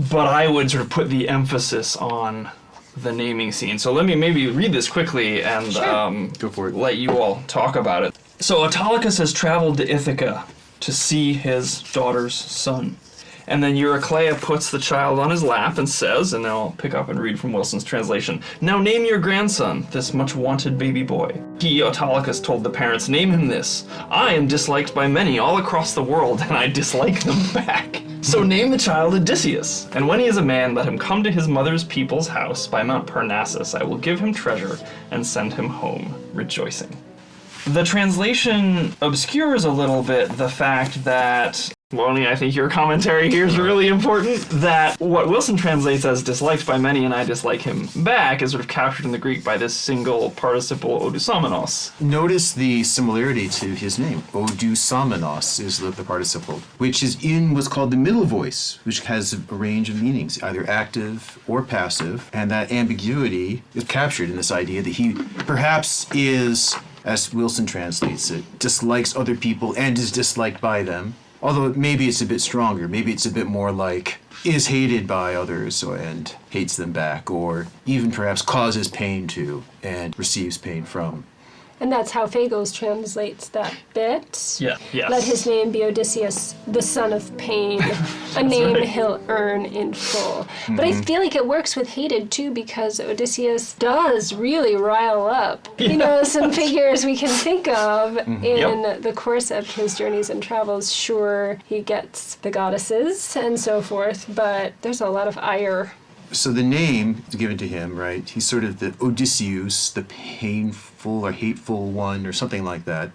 but I would sort of put the emphasis on the naming scene. So let me maybe read this quickly and Go for it. let you all talk about it. So Autolycus has traveled to Ithaca to see his daughter's son. And then Eurycleia puts the child on his lap and says, and now I'll pick up and read from Wilson's translation, "Now name your grandson, this much-wanted baby boy." He, Autolycus, told the parents, "Name him this. I am disliked by many all across the world, and I dislike them back. So name the child Odysseus, and when he is a man, let him come to his mother's people's house by Mount Parnassus. I will give him treasure and send him home rejoicing." The translation obscures a little bit the fact that, Lonnie, I think your commentary here is really important, that what Wilson translates as disliked by many and I dislike him back is sort of captured in the Greek by this single participle Odussomai. Notice the similarity to his name. Odussomai is the participle, which is in what's called the middle voice, which has a range of meanings, either active or passive, and that ambiguity is captured in this idea that he perhaps is, as Wilson translates it, dislikes other people and is disliked by them. Although maybe it's a bit stronger. Maybe it's a bit more like is hated by others and hates them back, or even perhaps causes pain to and receives pain from. And that's how Fagles translates that bit. Yeah, yes. Let his name be Odysseus, the son of pain, a name right. he'll earn in full. But I feel like it works with hated too, because Odysseus does really rile up, some figures we can think of in the course of his journeys and travels. Sure, he gets the goddesses and so forth, but there's a lot of ire. So the name is given to him, right? He's sort of the Odysseus, the painful or hateful one, or something like that.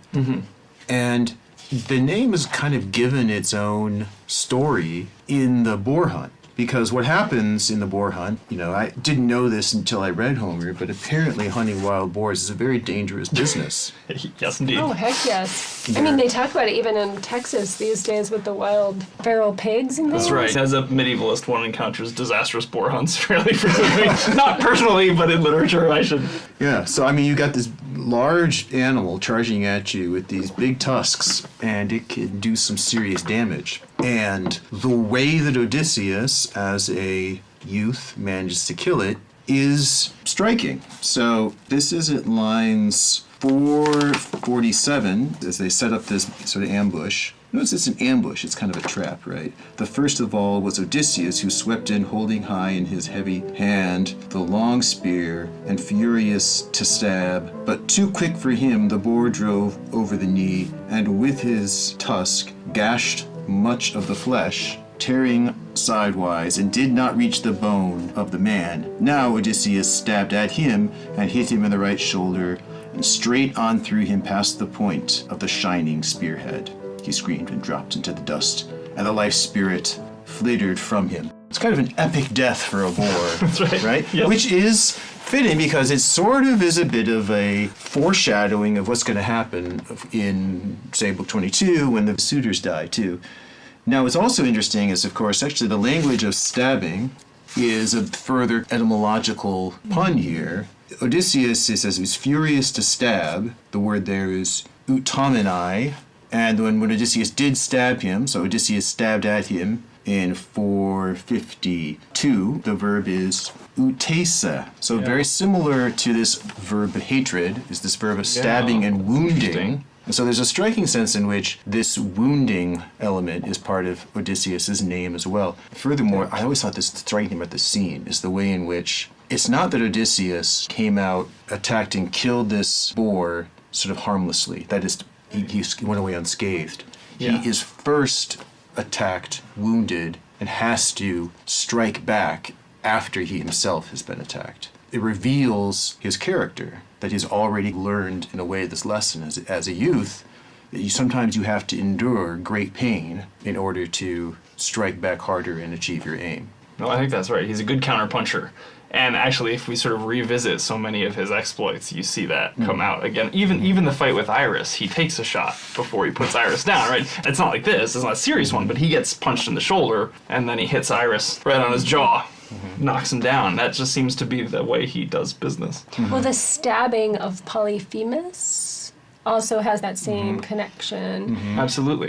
And the name is kind of given its own story in the Boarhunt. Because what happens in the Boarhunt, I didn't know this until I read Homer, but apparently hunting wild boars is a very dangerous business. Yes, indeed. Oh, heck yes. I mean, they talk about it even in Texas these days with the wild feral pigs and things. That's right. As a medievalist, one encounters disastrous boar hunts fairly frequently. Not personally, but in literature, I should. Yeah, so you got this large animal charging at you with these big tusks, and it can do some serious damage. And the way that Odysseus, as a youth, manages to kill it is striking. So this is at lines 447, as they set up this sort of ambush. Notice it's an ambush, it's kind of a trap, right? The first of all was Odysseus, who swept in holding high in his heavy hand the long spear and furious to stab. But too quick for him, the boar drove over the knee, and with his tusk gashed much of the flesh, tearing sidewise, and did not reach the bone of the man. Now Odysseus stabbed at him and hit him in the right shoulder, and straight on through him past the point of the shining spearhead. He screamed and dropped into the dust, and the life spirit flittered from him. It's kind of an epic death for a boar. That's right. Yep. Which is fitting because it sort of is a bit of a foreshadowing of what's going to happen in, say, Book 22 when the suitors die, too. Now, what's also interesting is, of course, actually the language of stabbing is a further etymological pun here. Odysseus, it says, he was furious to stab. The word there is utomini. And when Odysseus did stab him, so Odysseus stabbed at him, in 452, the verb is utesa. So very similar to this verb hatred is this verb of stabbing and wounding. And so there's a striking sense in which this wounding element is part of Odysseus' name as well. Furthermore, I always thought this striking about the scene is the way in which it's not that Odysseus came out, attacked and killed this boar sort of harmlessly. That is, he went away unscathed. Yeah. He is first attacked, wounded, and has to strike back after he himself has been attacked. It reveals his character, that he's already learned in a way this lesson as a youth, that sometimes you have to endure great pain in order to strike back harder and achieve your aim. No, I think that's right. He's a good counterpuncher. And actually, if we sort of revisit so many of his exploits, you see that come out again. Even the fight with Iris, he takes a shot before he puts Iris down, right? It's not like this, it's not a serious one, but he gets punched in the shoulder, and then he hits Iris right on his jaw, knocks him down. That just seems to be the way he does business. Well, the stabbing of Polyphemus also has that same connection. Absolutely.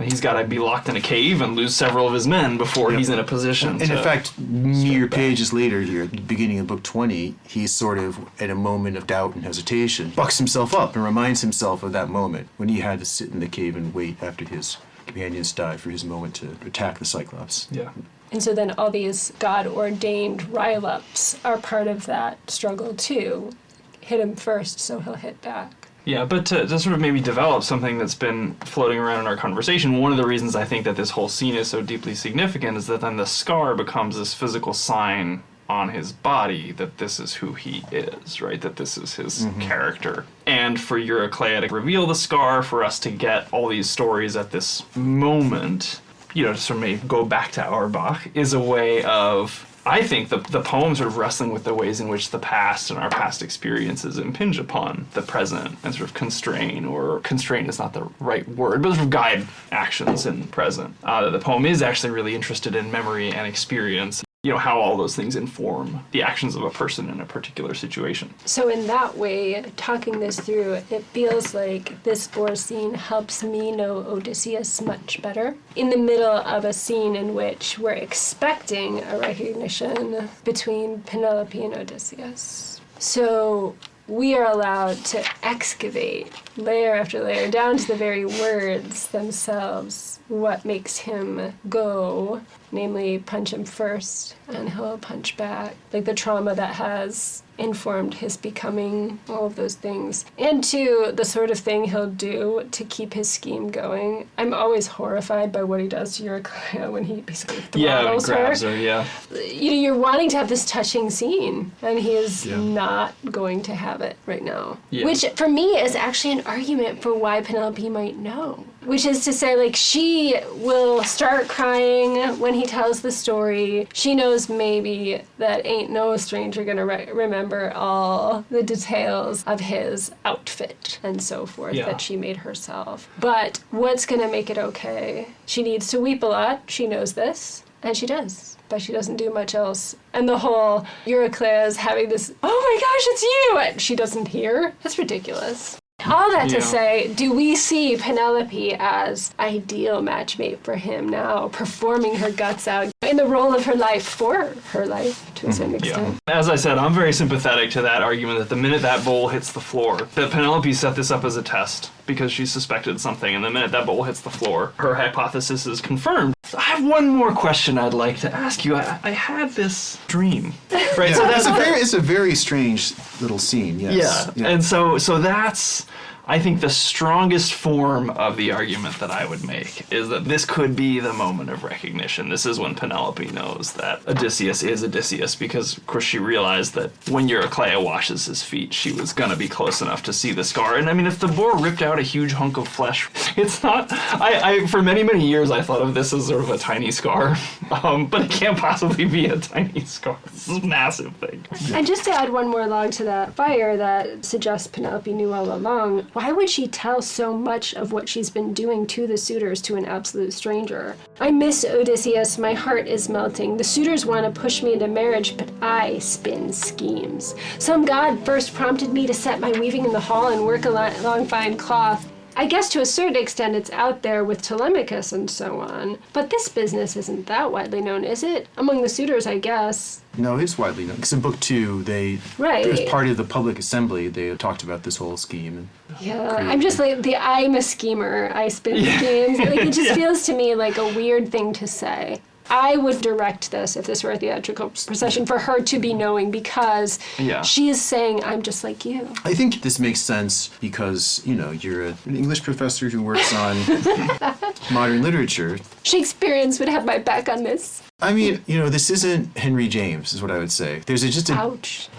He's got to be locked in a cave and lose several of his men before he's in a position And to... in fact, mere pages later here, at the beginning of book 20, he's sort of at a moment of doubt and hesitation, bucks himself up and reminds himself of that moment when he had to sit in the cave and wait after his companions died for his moment to attack the Cyclops. Yeah. And so then all these God-ordained rile-ups are part of that struggle too. Hit him first, so he'll hit back. Yeah, but to sort of maybe develop something that's been floating around in our conversation, one of the reasons I think that this whole scene is so deeply significant is that then the scar becomes this physical sign on his body that this is who he is, right? That this is his character. And for Euryclea to reveal the scar, for us to get all these stories at this moment, you know, to sort of maybe go back to Auerbach, is a way of... I think the poem sort of wrestling with the ways in which the past and our past experiences impinge upon the present and sort of constrain is not the right word, but sort of guide actions in the present. The poem is actually really interested in memory and experience, you know, how all those things inform the actions of a person in a particular situation. So in that way, talking this through, it feels like this boar scene helps me know Odysseus much better. In the middle of a scene in which we're expecting a recognition between Penelope and Odysseus. So we are allowed to excavate layer after layer down to the very words themselves what makes him go, namely punch him first and he'll punch back, like the trauma that has informed his becoming, all of those things, and to the sort of thing he'll do to keep his scheme going. I'm always horrified by what he does to Euryclea when he basically throttles grabs her. her, yeah. You know, you're wanting to have this touching scene, and he is not going to have it right now. Yeah. Which, for me, is actually an argument for why Penelope might know. Which is to say, like, she will start crying when he tells the story. She knows maybe that ain't no stranger gonna remember all the details of his outfit and so forth that she made herself. But what's gonna make it okay? She needs to weep a lot. She knows this, and she does. But she doesn't do much else. And the whole Euryclea is having this, oh my gosh, it's you! And she doesn't hear. That's ridiculous. All that to say, do we see Penelope as ideal matchmate for him now, performing her guts out in the role of her life for her life to a certain extent? As I said, I'm very sympathetic to that argument that the minute that bowl hits the floor, that Penelope set this up as a test because she suspected something, and the minute that bowl hits the floor, her hypothesis is confirmed. I have one more question I'd like to ask you. I had this dream. Right, so it's a very strange little scene, yes. Yeah. And so that's, I think, the strongest form of the argument that I would make is that this could be the moment of recognition. This is when Penelope knows that Odysseus is Odysseus, because, of course, she realized that when Euryclea washes his feet, she was going to be close enough to see the scar. And, I mean, if the boar ripped out a huge hunk of flesh, it's not... I for many, many years, I thought of this as sort of a tiny scar, but it can't possibly be a tiny scar. This is a massive thing. And just to add one more log to that fire that suggests Penelope knew all along, why would she tell so much of what she's been doing to the suitors to an absolute stranger? I miss Odysseus, my heart is melting. The suitors want to push me into marriage, but I spin schemes. Some god first prompted me to set my weaving in the hall and work along fine cloth. I guess to a certain extent it's out there with Telemachus and so on, but this business isn't that widely known, is it? Among the suitors, I guess. No, it's widely known. Because in book 2, as part of the public assembly, they talked about this whole scheme. Yeah, I'm just like, I'm a schemer, I spin schemes. Like, it just feels to me like a weird thing to say. I would direct this, if this were a theatrical procession, for her to be knowing because she is saying, I'm just like you. I think this makes sense because, you're an English professor who works on modern literature. Shakespeareans would have my back on this. I mean, this isn't Henry James, is what I would say. There's just a... Ouch.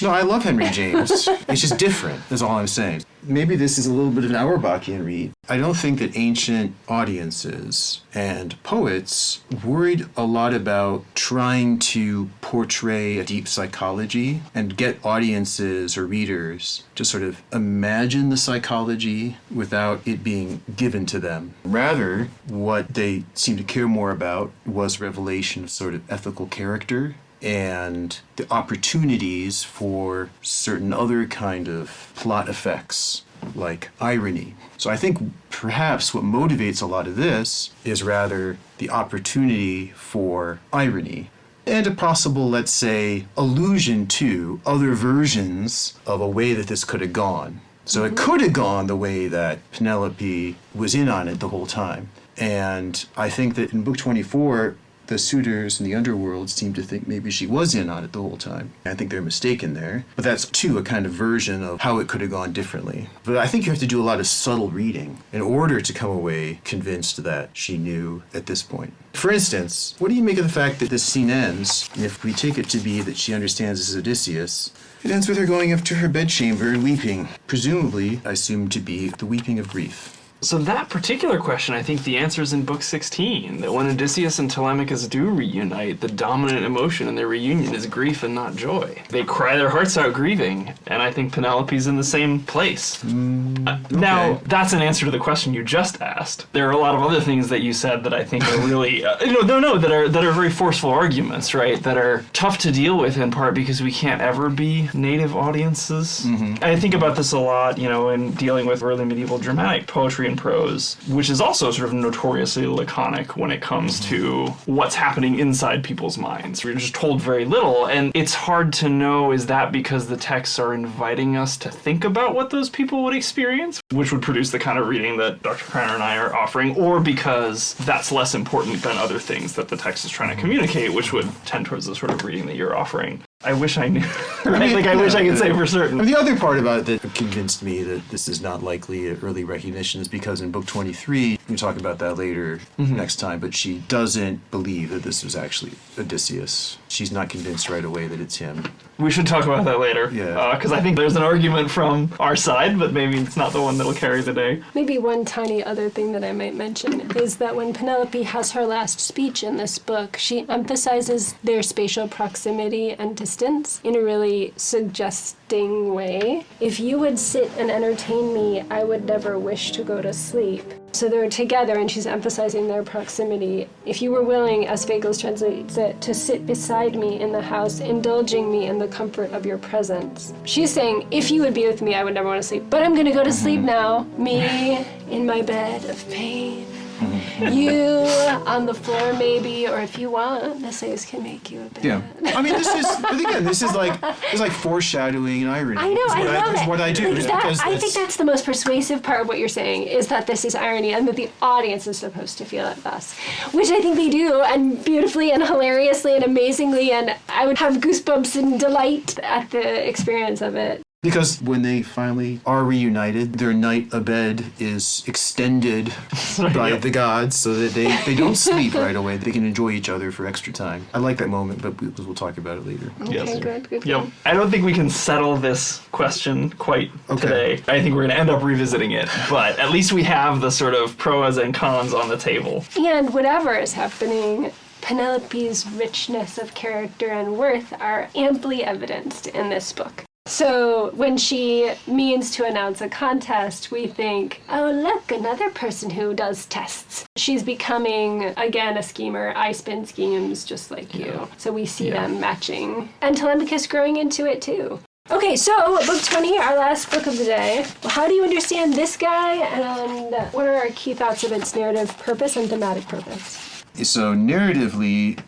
No, I love Henry James. It's just different, is all I'm saying. Maybe this is a little bit of an Auerbachian read. I don't think that ancient audiences and poets worried a lot about trying to portray a deep psychology and get audiences or readers to sort of imagine the psychology without it being given to them. Rather, what they seemed to care more about was revelation of sort of ethical character and the opportunities for certain other kind of plot effects, like irony. So I think perhaps what motivates a lot of this is rather the opportunity for irony and a possible, let's say, allusion to other versions of a way that this could have gone. So it could have gone the way that Penelope was in on it the whole time. And I think that in book 24, the suitors in the underworld seem to think maybe she was in on it the whole time. I think they're mistaken there. But that's, too, a kind of version of how it could have gone differently. But I think you have to do a lot of subtle reading in order to come away convinced that she knew at this point. For instance, what do you make of the fact that this scene ends, and if we take it to be that she understands this is Odysseus, it ends with her going up to her bedchamber and weeping, presumably, I assume to be the weeping of grief. So that particular question, I think the answer is in book 16, that when Odysseus and Telemachus do reunite, the dominant emotion in their reunion is grief and not joy. They cry their hearts out grieving, and I think Penelope's in the same place. Now, that's an answer to the question you just asked. There are a lot of other things that you said that I think are really, that are very forceful arguments, right? That are tough to deal with in part because we can't ever be native audiences. I think about this a lot, in dealing with early medieval Germanic poetry and prose, which is also sort of notoriously laconic when it comes to what's happening inside people's minds. We're just told very little, and it's hard to know, is that because the texts are inviting us to think about what those people would experience, which would produce the kind of reading that Dr. Kreiner and I are offering, or because that's less important than other things that the text is trying to communicate, which would tend towards the sort of reading that you're offering. I wish I knew. Right? I wish I could say for certain. The other part about it that convinced me that this is not likely early recognition is because in book 23, we talk about that later next time, but she doesn't believe that this was actually Odysseus. She's not convinced right away that it's him. We should talk about that later. Yeah. Because I think there's an argument from our side, but maybe it's not the one that'll carry the day. Maybe one tiny other thing that I might mention is that when Penelope has her last speech in this book, she emphasizes their spatial proximity and distance in a really suggesting way. If you would sit and entertain me, I would never wish to go to sleep. So they're together, and she's emphasizing their proximity. If you were willing, as Fagles translates it, to sit beside me in the house, indulging me in the comfort of your presence. She's saying, if you would be with me, I would never want to sleep. But I'm going to go to sleep now. Me in my bed of pain. You on the floor, maybe, or if you want, Odysseus can make you a bed. Yeah. I mean, this is like foreshadowing and irony. I know, I love it. What I do. I think that's the most persuasive part of what you're saying, is that this is irony and that the audience is supposed to feel it thus. Which I think they do, and beautifully and hilariously and amazingly, and I would have goosebumps and delight at the experience of it. Because when they finally are reunited, their night abed is extended by the gods so that they don't sleep right away. They can enjoy each other for extra time. I like that moment, but we'll talk about it later. Okay, Yes. good. Yep. I don't think we can settle this question quite today. I think we're going to end up revisiting it, but at least we have the sort of pros and cons on the table. And whatever is happening, Penelope's richness of character and worth are amply evidenced in this book. So when she means to announce a contest, we think, oh, look, another person who does tests. She's becoming, again, a schemer. I spin schemes just like you. So we see them matching. And Telemachus growing into it, too. Okay, so book 20, our last book of the day. How do you understand this guy, and what are our key thoughts of its narrative purpose and thematic purpose? So narratively,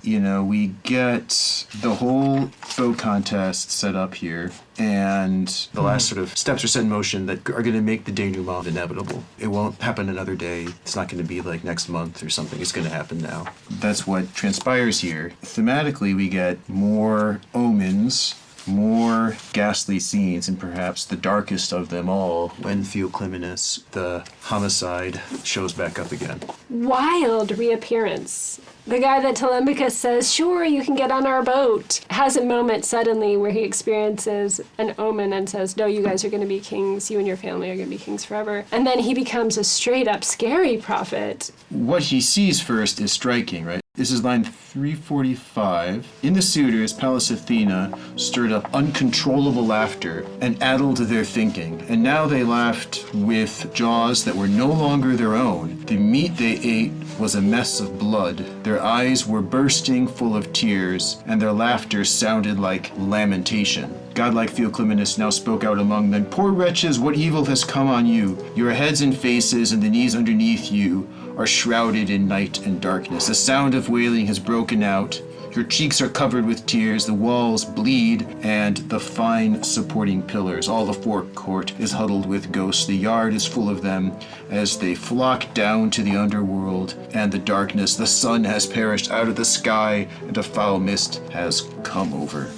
we get the whole faux contest set up here, and the last sort of steps are set in motion that are going to make the denouement inevitable. It won't happen another day. It's not going to be like next month or something. It's going to happen now. That's what transpires here. Thematically, we get more omens, more ghastly scenes, and perhaps the darkest of them all when Theoclymenus, the homicide, shows back up again. Wild reappearance. The guy that Telemachus says, sure, you can get on our boat, has a moment suddenly where he experiences an omen and says, no, you guys are going to be kings. You and your family are going to be kings forever. And then he becomes a straight up scary prophet. What he sees first is striking, right? This is line 345. In the suitors, Pallas Athena stirred up uncontrollable laughter and addled their thinking. And now they laughed with jaws that were no longer their own. The meat they ate was a mess of blood. Their eyes were bursting full of tears, and their laughter sounded like lamentation. Godlike Theoclymenus now spoke out among them, poor wretches, what evil has come on you? Your heads and faces and the knees underneath you are shrouded in night and darkness. A sound of wailing has broken out. Your cheeks are covered with tears, the walls bleed, and the fine supporting pillars. All the forecourt is huddled with ghosts. The yard is full of them as they flock down to the underworld and the darkness. The sun has perished out of the sky, and a foul mist has come over.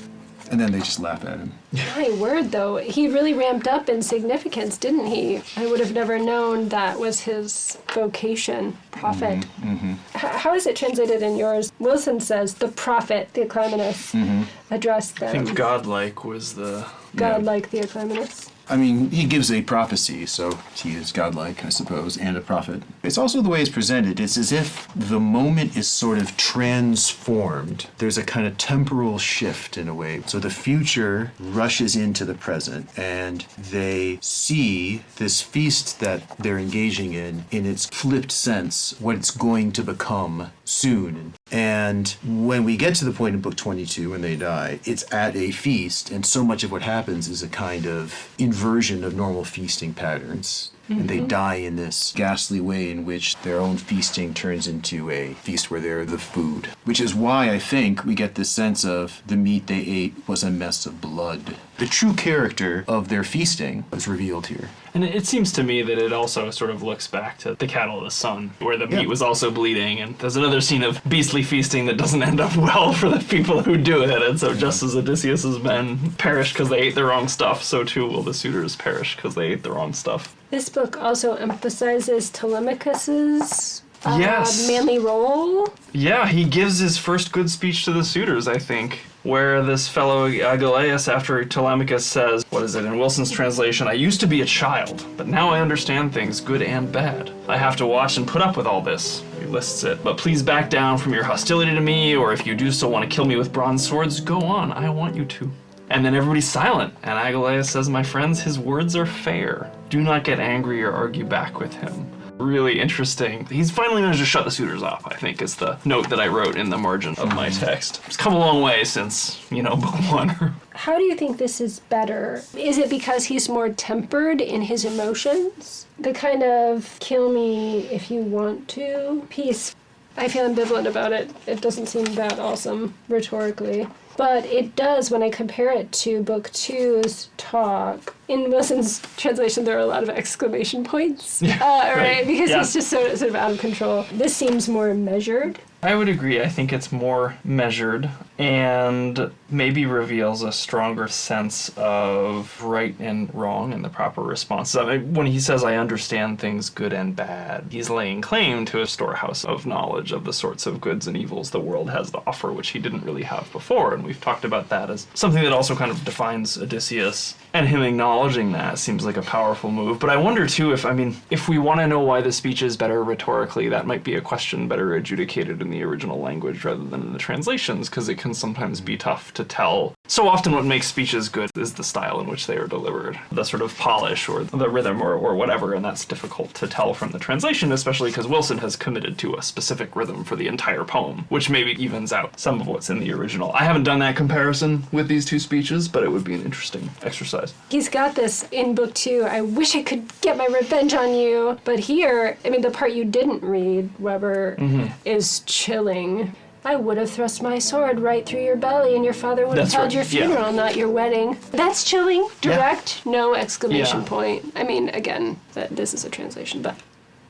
And then they just laugh at him. My word, though, he really ramped up in significance, didn't he? I would have never known that was his vocation, prophet. Mm-hmm. How is it translated in yours? Wilson says the prophet, Theoclymenus, addressed them. I think godlike was the... Godlike Theoclymenus. I mean, he gives a prophecy, so he is godlike, I suppose, and a prophet. It's also the way it's presented. It's as if the moment is sort of transformed. There's a kind of temporal shift in a way. So the future rushes into the present, and they see this feast that they're engaging in its flipped sense, what it's going to become soon. And when we get to the point in book 22 when they die, it's at a feast, and so much of what happens is a kind of inversion of normal feasting patterns. And they die in this ghastly way in which their own feasting turns into a feast where they're the food. Which is why I think we get this sense of the meat they ate was a mess of blood. The true character of their feasting was revealed here. And it seems to me that it also sort of looks back to the cattle of the sun, where the meat was also bleeding, and there's another scene of beastly feasting that doesn't end up well for the people who do it, and so just as Odysseus's men perish because they ate the wrong stuff, so too will the suitors perish because they ate the wrong stuff. This book also emphasizes Telemachus's Yes. manly role. Yeah, he gives his first good speech to the suitors, I think, where this fellow Agelaus, after Telemachus says, what is it, in Wilson's translation, I used to be a child, but now I understand things, good and bad. I have to watch and put up with all this. He lists it. But please back down from your hostility to me, or if you do still want to kill me with bronze swords, go on, I want you to. And then everybody's silent, and Agelaus says, my friends, his words are fair. Do not get angry or argue back with him. Really interesting. He's finally managed to shut the suitors off, I think, is the note that I wrote in the margin of my text. It's come a long way since, book one. How do you think this is better? Is it because he's more tempered in his emotions? The kind of kill me if you want to piece. I feel ambivalent about it. It doesn't seem that awesome rhetorically. But it does when I compare it to Book 2's talk. In Wilson's translation, there are a lot of exclamation points, right? Because he's just sort of out of control. This seems more measured. I would agree. I think it's more measured and maybe reveals a stronger sense of right and wrong and the proper responses. I mean, when he says, I understand things good and bad, he's laying claim to a storehouse of knowledge of the sorts of goods and evils the world has to offer, which he didn't really have before. And we've talked about that as something that also kind of defines Odysseus. And him acknowledging that seems like a powerful move. But I wonder, too, if we want to know why the speech is better rhetorically, that might be a question better adjudicated in the original language rather than in the translations, because it can sometimes be tough to tell So often what makes speeches good is the style in which they are delivered, the sort of polish or the rhythm or whatever, and that's difficult to tell from the translation, especially because Wilson has committed to a specific rhythm for the entire poem, which maybe evens out some of what's in the original. I haven't done that comparison with these two speeches, but it would be an interesting exercise. He's got this in book 2, I wish I could get my revenge on you, but here, I mean, the part you didn't read, Weber, is chilling. I would have thrust my sword right through your belly and your father would have held your funeral, not your wedding. That's chilling. Direct, no exclamation point. I mean, again, this is a translation, but...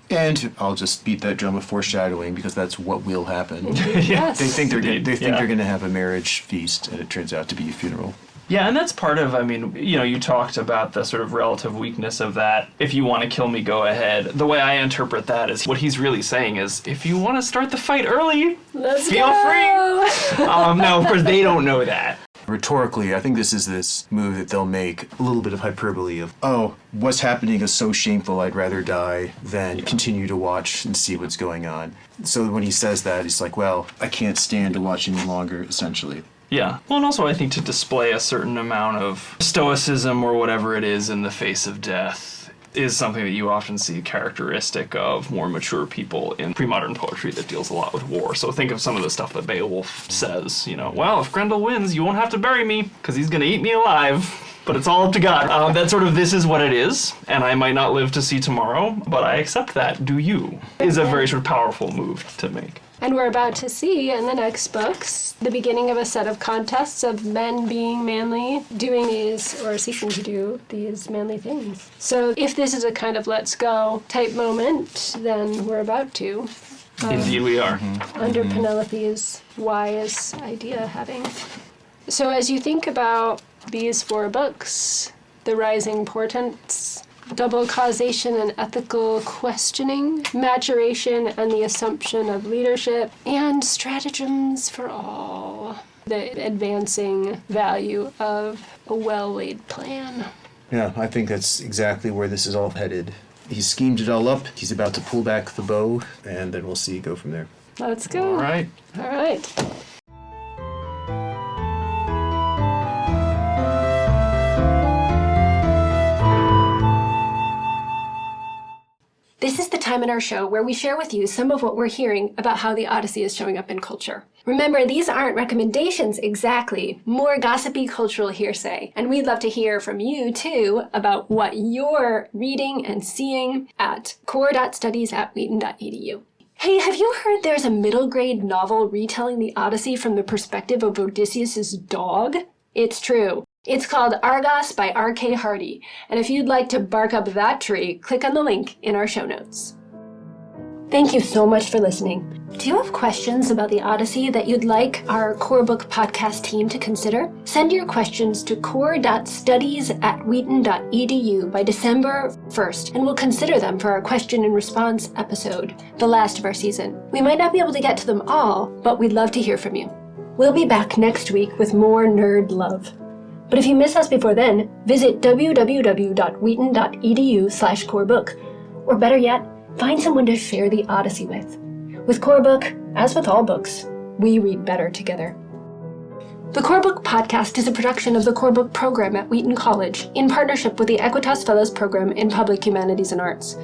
And I'll just beat that drum of foreshadowing because that's what will happen. Yes. They think they're going to have a marriage feast, and it turns out to be a funeral. Yeah, and that's part of, I mean, you talked about the sort of relative weakness of that. If you want to kill me, go ahead. The way I interpret that is what he's really saying is, if you want to start the fight early, feel free. No, of course, they don't know that. Rhetorically, I think this move that they'll make, a little bit of hyperbole of, oh, what's happening is so shameful, I'd rather die than continue to watch and see what's going on. So when he says that, he's like, well, I can't stand to watch any longer, essentially. Yeah. Well, and also I think to display a certain amount of stoicism or whatever it is in the face of death is something that you often see characteristic of more mature people in pre-modern poetry that deals a lot with war. So think of some of the stuff that Beowulf says, well, if Grendel wins, you won't have to bury me because he's going to eat me alive. But it's all up to God. That sort of this is what it is, and I might not live to see tomorrow, but I accept that. Do you? Is a very sort of powerful move to make. And we're about to see in the next books the beginning of a set of contests of men being manly, doing these, or seeking to do these manly things. So if this is a kind of let's go type moment, then we're about to. Indeed we are. Under Penelope's wise idea having. So as you think about these 4 books, the rising portents, double causation and ethical questioning, maturation and the assumption of leadership, and stratagems for all, the advancing value of a well-laid plan. Yeah, I think that's exactly where this is all headed. He's schemed it all up, he's about to pull back the bow, and then we'll see go from there. Let's go. All right. All right. This is the time in our show where we share with you some of what we're hearing about how the Odyssey is showing up in culture. Remember, these aren't recommendations exactly, more gossipy cultural hearsay, and we'd love to hear from you, too, about what you're reading and seeing at core.studies@wheaton.edu. Hey, have you heard there's a middle grade novel retelling the Odyssey from the perspective of Odysseus' dog? It's true. It's called Argos by R.K. Hardy, and if you'd like to bark up that tree, click on the link in our show notes. Thank you so much for listening. Do you have questions about the Odyssey that you'd like our Core Book podcast team to consider? Send your questions to core.studies@wheaton.edu by December 1st, and we'll consider them for our question and response episode, the last of our season. We might not be able to get to them all, but we'd love to hear from you. We'll be back next week with more nerd love. But if you miss us before then, visit www.wheaton.edu/corebook. Or better yet, find someone to share the Odyssey with. With Core Book, as with all books, we read better together. The Core Book podcast is a production of the Core Book program at Wheaton College in partnership with the Aequitas Fellows Program in Public Humanities and Arts.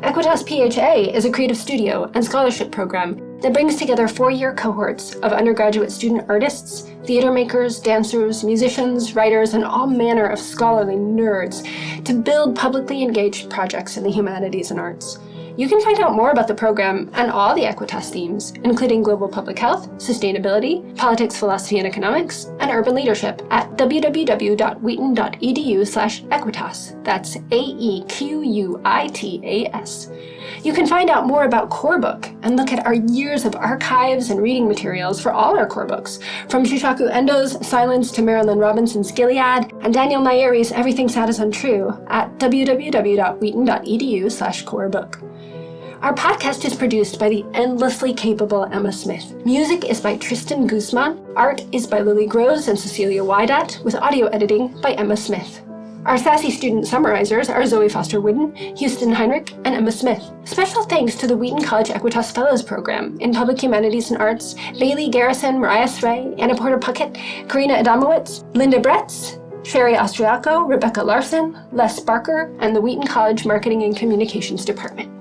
Aequitas PHA is a creative studio and scholarship program that brings together 4-year cohorts of undergraduate student artists, theater makers, dancers, musicians, writers, and all manner of scholarly nerds to build publicly engaged projects in the humanities and arts. You can find out more about the program and all the Aequitas themes, including global public health, sustainability, politics, philosophy and economics, and urban leadership at www.wheaton.edu/Aequitas. That's AEQUITAS. You can find out more about Core Book and look at our years of archives and reading materials for all our core books, from Shishaku Endo's Silence to Marilyn Robinson's Gilead and Daniel Nayeri's Everything Sad is Untrue at www.wheaton.edu/corebook. Our podcast is produced by the endlessly capable Emma Smith. Music is by Tristan Guzman. Art is by Lily Groves and Cecilia Waidatt, with audio editing by Emma Smith. Our Sassy student summarizers are Zoe Foster-Whiddon, Houston Heinrich, and Emma Smith. Special thanks to the Wheaton College Aequitas Fellows Program in Public Humanities and Arts, Bailey Garrison, Mariah Sray, Anna Porter-Puckett, Karina Adamowicz, Linda Bretz, Sherry Austriaco, Rebecca Larson, Les Barker, and the Wheaton College Marketing and Communications Department.